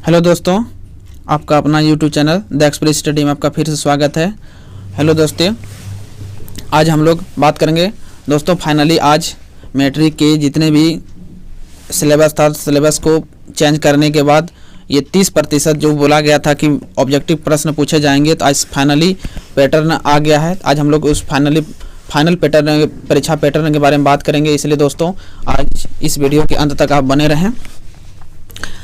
Hello दोस्तों, आपका अपना YouTube channel the express study में आपका फिर से स्वागत है। हेलो दोस्तों, आज हम लोग बात करेंगे दोस्तों फाइनली आज मैट्रिक के जितने भी सिलेबस था, सिलेबस को चेंज करने के बाद ये 30% जो बोला गया था कि ऑब्जेक्टिव प्रश्न पूछे जाएंगे, तो आज फाइनली पैटर्न आ गया है। आज हम लोग उस फाइनल पैटर्न, परीक्षा पैटर्न के बारे में बात करेंगे। इसलिए दोस्तों आज इस वीडियो के अंत तक आप बने रहें।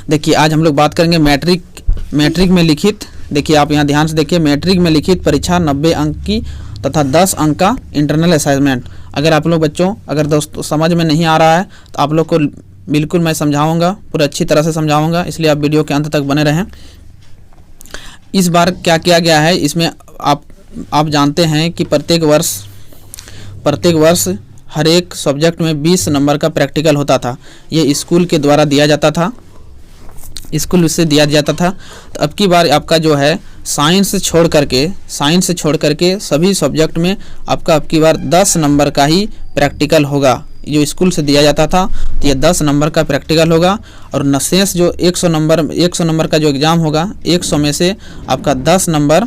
देखिए, आज हम लोग बात करेंगे मैट्रिक में लिखित। देखिए, आप यहाँ ध्यान से देखिए, मैट्रिक में लिखित परीक्षा 90 अंक की तथा 10 अंक का इंटरनल असाइनमेंट। अगर आप लोग बच्चों, अगर दोस्तों समझ में नहीं आ रहा है तो आप लोग को बिल्कुल मैं समझाऊंगा, पूरा अच्छी तरह से समझाऊंगा, इसलिए आप वीडियो के अंत तक बने रहें। इस बार क्या किया गया है, इसमें आप जानते हैं कि प्रत्येक वर्ष हर एक सब्जेक्ट में 20 नंबर का प्रैक्टिकल होता था। ये स्कूल के द्वारा दिया जाता था, स्कूल से दिया जाता था। तो अब की बार आपका जो है साइंस से छोड़ करके सभी सब्जेक्ट में आपका अब की बार 10 नंबर का ही प्रैक्टिकल होगा। जो स्कूल से दिया जाता था तो ये 10 नंबर का प्रैक्टिकल होगा, और नशेष जो 100 नंबर का जो एग्ज़ाम होगा, 100 में से आपका 10 नंबर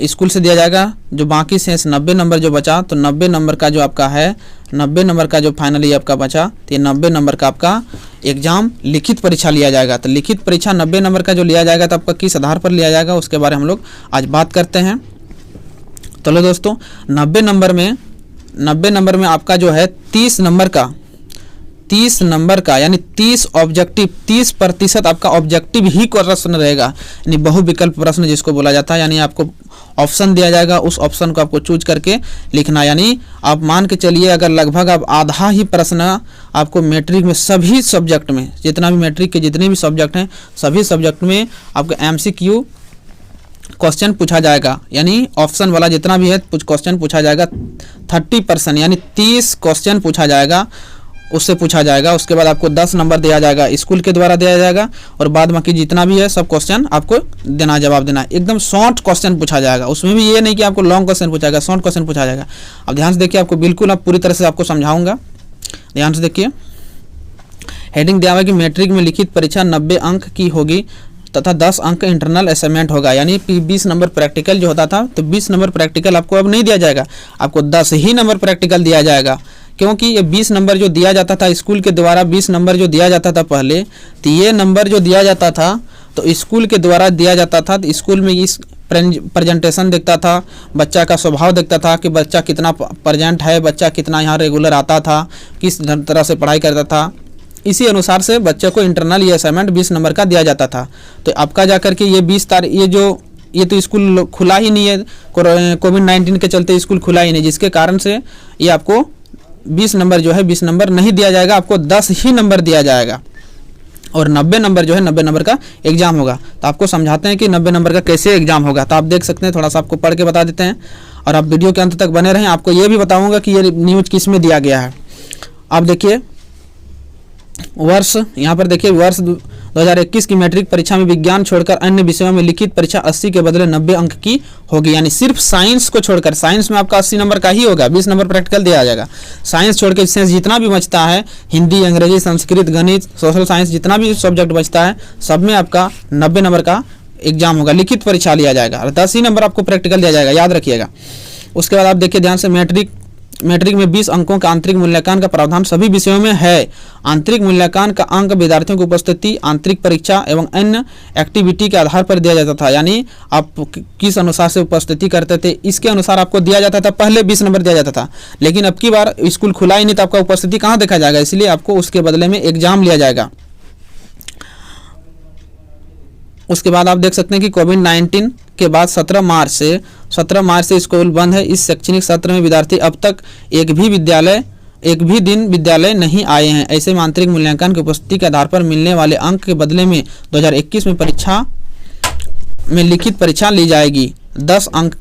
स्कूल से दिया जाएगा। जो बाकी शेष 90 नंबर जो बचा, तो 90 नंबर का जो आपका है, 90 नंबर का जो फाइनली आपका बचा, तो ये 90 नंबर का आपका एग्ज़ाम लिखित परीक्षा लिया जाएगा। तो लिखित परीक्षा 90 नंबर का जो लिया जाएगा, तो आपका किस आधार पर लिया जाएगा उसके बारे में हम लोग आज बात करते हैं। चलो दोस्तों, 90 नंबर में आपका जो है 30 नंबर का यानी 30% आपका ऑब्जेक्टिव ही प्रश्न रहेगा, यानी बहुविकल्प प्रश्न जिसको बोला जाता है। यानी आपको ऑप्शन दिया जाएगा, उस ऑप्शन को आपको चूज करके लिखना। यानी आप मान के चलिए, अगर लगभग आप आधा ही प्रश्न आपको मैट्रिक में सभी सब्जेक्ट में, जितना भी मैट्रिक के जितने भी सब्जेक्ट हैं, सभी सब्जेक्ट में आपको MCQ क्वेश्चन पूछा जाएगा। यानी ऑप्शन वाला जितना भी है क्वेश्चन पूछा जाएगा। 30% यानी 30 क्वेश्चन पूछा जाएगा, उससे पूछा जाएगा। उसके बाद आपको 10 नंबर दिया जाएगा, स्कूल के द्वारा दिया जाएगा, और बाद बाकी जितना भी है सब क्वेश्चन आपको जवाब देना है। एकदम शॉर्ट क्वेश्चन पूछा जाएगा, उसमें भी ये नहीं कि आपको लॉन्ग क्वेश्चन पूछा जाएगा, शॉर्ट क्वेश्चन पूछा जाएगा। अब ध्यान से देखिए, आपको बिल्कुल पूरी तरह से आपको समझाऊंगा। ध्यान से देखिए, हेडिंग दिया हुआ है कि मैट्रिक में लिखित परीक्षा 90 अंक की होगी तथा 10 अंक इंटरनल असाइनमेंट होगा। यानी 20 नंबर प्रैक्टिकल जो होता था, तो 20 नंबर प्रैक्टिकल आपको अब नहीं दिया जाएगा, आपको 10 ही नंबर प्रैक्टिकल दिया जाएगा। क्योंकि ये 20 नंबर जो दिया जाता था स्कूल के द्वारा, 20 नंबर जो दिया जाता था पहले, तो ये नंबर जो दिया जाता था तो स्कूल के द्वारा दिया जाता था। तो स्कूल में इस प्रेजेंटेशन देखता था, बच्चा का स्वभाव देखता था कि बच्चा कितना प्रेजेंट है, बच्चा कितना यहाँ रेगुलर आता था, किस तरह से पढ़ाई करता था। इसी अनुसार से बच्चे को इंटरनल ये असाइनमेंट 20 नंबर का दिया जाता था। तो आपका जाकर के ये 20 तारीख, ये तो स्कूल खुला ही नहीं है, कोविड-19 के चलते स्कूल खुला ही नहीं, जिसके कारण से ये आपको 20 नंबर जो है 20 नंबर नहीं दिया जाएगा, आपको 10 ही नंबर दिया जाएगा, और 90 नंबर जो है 90 नंबर का एग्जाम होगा। तो आपको समझाते हैं कि 90 नंबर का कैसे एग्जाम होगा। तो आप देख सकते हैं, थोड़ा सा आपको पढ़ के बता देते हैं, और आप वीडियो के अंत तक बने रहें। आपको ये भी बताऊंगा कि ये न्यूज किस में दिया गया है। आप देखिए, वर्ष यहाँ पर देखिए, वर्ष 2021 की मैट्रिक परीक्षा में विज्ञान छोड़कर अन्य विषयों में लिखित परीक्षा 80 के बदले 90 अंक की होगी। यानी सिर्फ साइंस को छोड़कर, साइंस में आपका 80 नंबर का ही होगा, 20 नंबर प्रैक्टिकल दिया जाएगा। साइंस छोड़ के जितना भी बचता है, हिंदी, अंग्रेजी, संस्कृत, गणित, सोशल साइंस, जितना भी सब्जेक्ट बचता है, सब में आपका 90 नंबर का एग्जाम होगा, लिखित परीक्षा लिया जाएगा, और 10 ही नंबर आपको प्रैक्टिकल दिया जाएगा, याद रखिएगा। उसके बाद आप देखिए ध्यान से, मैट्रिक में 20 अंकों का आंतरिक मूल्यांकन का प्रावधान सभी विषयों में है। आंतरिक मूल्यांकन का अंक विद्यार्थियों की उपस्थिति, आंतरिक परीक्षा एवं अन्य एक्टिविटी के आधार पर दिया जाता था। यानी आप किस अनुसार से उपस्थिति करते थे, इसके अनुसार आपको दिया जाता था। पहले 20 नंबर दिया जाता था, लेकिन अब की बार स्कूल खुला ही नहीं, तो आपका उपस्थिति कहाँ देखा जाएगा, इसलिए आपको उसके बदले में एग्जाम लिया जाएगा। उसके बाद आप देख सकते हैं कि कोविड-19 के बाद 17 मार्च से स्कूल बंद है। इस शैक्षणिक सत्र में विद्यार्थी अब तक एक भी दिन विद्यालय नहीं आए हैं। ऐसे में आंतरिक मूल्यांकन की उपस्थिति के आधार पर मिलने वाले अंक के बदले में 2021 में लिखित परीक्षा ली जाएगी। 10 अंक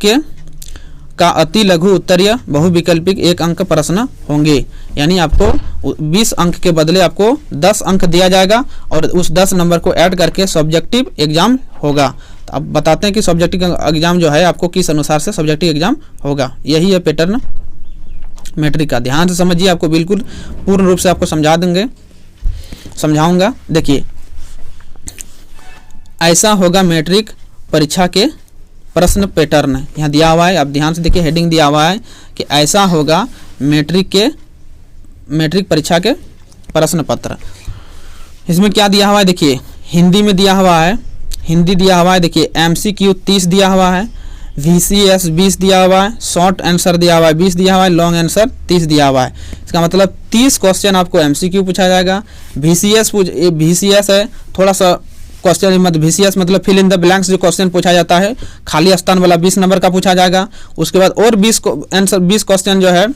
का अति लघु उत्तरीय बहुविकल्पिक 1 अंक प्रश्न होंगे। यानी आपको 20 अंक के बदले आपको 10 अंक दिया जाएगा, और उस 10 नंबर को ऐड करके सब्जेक्टिव एग्जाम होगा। तो अब बताते हैं कि सब्जेक्टिव एग्जाम जो है आपको किस अनुसार से सब्जेक्टिव एग्जाम होगा। यही है पैटर्न मैट्रिक का। ध्यान से समझिए, आपको बिल्कुल पूर्ण रूप से आपको समझाऊंगा। देखिए, ऐसा होगा मैट्रिक परीक्षा के प्रश्न पैटर्न। यहाँ दिया हुआ है, आप ध्यान से देखिए, हेडिंग दिया हुआ है कि ऐसा होगा मैट्रिक परीक्षा के प्रश्न पत्र। इसमें क्या दिया हुआ है देखिए, हिंदी में दिया हुआ है, हिंदी दिया हुआ है देखिए, MCQ 30 दिया हुआ है, VCS 20 दिया हुआ है, शॉर्ट आंसर दिया हुआ है 20 दिया हुआ है, लॉन्ग आंसर 30 दिया हुआ है। इसका मतलब 30 क्वेश्चन आपको MCQ पूछा जाएगा। VCS है थोड़ा सा क्वेश्चन, मतलब VCS मतलब फिल इन द ब्लैंक्स जो क्वेश्चन पूछा जाता है, खाली स्थान वाला 20 नंबर का पूछा जाएगा। उसके बाद और 20 क्वेश्चन जो है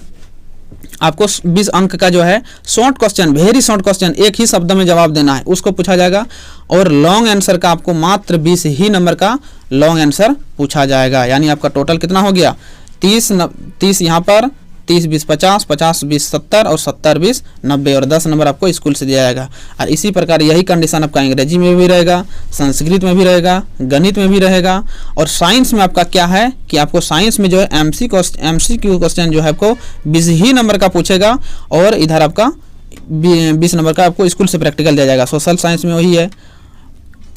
आपको 20 अंक का जो है short question, very short question, एक ही शब्द में जवाब देना है, उसको पूछा जाएगा। और लॉन्ग आंसर का आपको मात्र 20 ही नंबर का लॉन्ग आंसर पूछा जाएगा। यानी आपका टोटल कितना हो गया, 30 यहाँ पर 30 20 50, 50 20 70 और 70 20 90 और 10 नंबर आपको स्कूल से दिया जाएगा। और इसी प्रकार यही कंडीशन आपका अंग्रेजी में भी रहेगा, संस्कृत में भी रहेगा, गणित में भी रहेगा। और साइंस में आपका क्या है कि आपको साइंस में जो है MCQ क्वेश्चन जो है आपको 20 ही नंबर का पूछेगा और इधर आपका 20 नंबर का आपको स्कूल से प्रैक्टिकल दिया जाएगा। सोशल साइंस में वही है।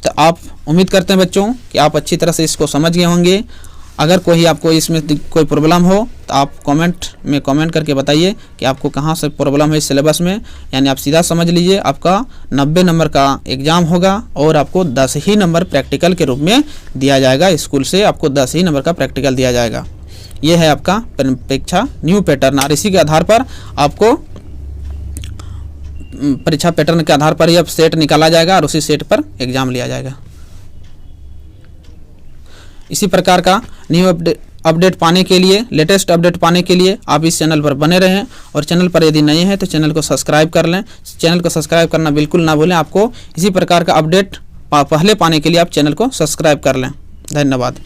तो आप उम्मीद करते हैं बच्चों कि आप अच्छी तरह से इसको समझ गए होंगे। अगर कोई आपको इसमें कोई प्रॉब्लम हो तो आप कमेंट करके बताइए कि आपको कहाँ से प्रॉब्लम है इस सिलेबस में। यानी आप सीधा समझ लीजिए, आपका 90 नंबर का एग्ज़ाम होगा और आपको 10 ही नंबर प्रैक्टिकल के रूप में दिया जाएगा। स्कूल से आपको 10 ही नंबर का प्रैक्टिकल दिया जाएगा। ये है आपका परीक्षा न्यू पैटर्न। और इसी के आधार पर आपको परीक्षा पैटर्न के आधार पर ही अब सेट निकाला जाएगा और उसी सेट पर एग्ज़ाम लिया जाएगा। इसी प्रकार का न्यू अपडेट पाने के लिए, लेटेस्ट अपडेट पाने के लिए आप इस चैनल पर बने रहें। और चैनल पर यदि नए हैं तो चैनल को सब्सक्राइब कर लें। चैनल को सब्सक्राइब करना बिल्कुल ना भूलें। आपको इसी प्रकार का अपडेट पहले पाने के लिए आप चैनल को सब्सक्राइब कर लें। धन्यवाद।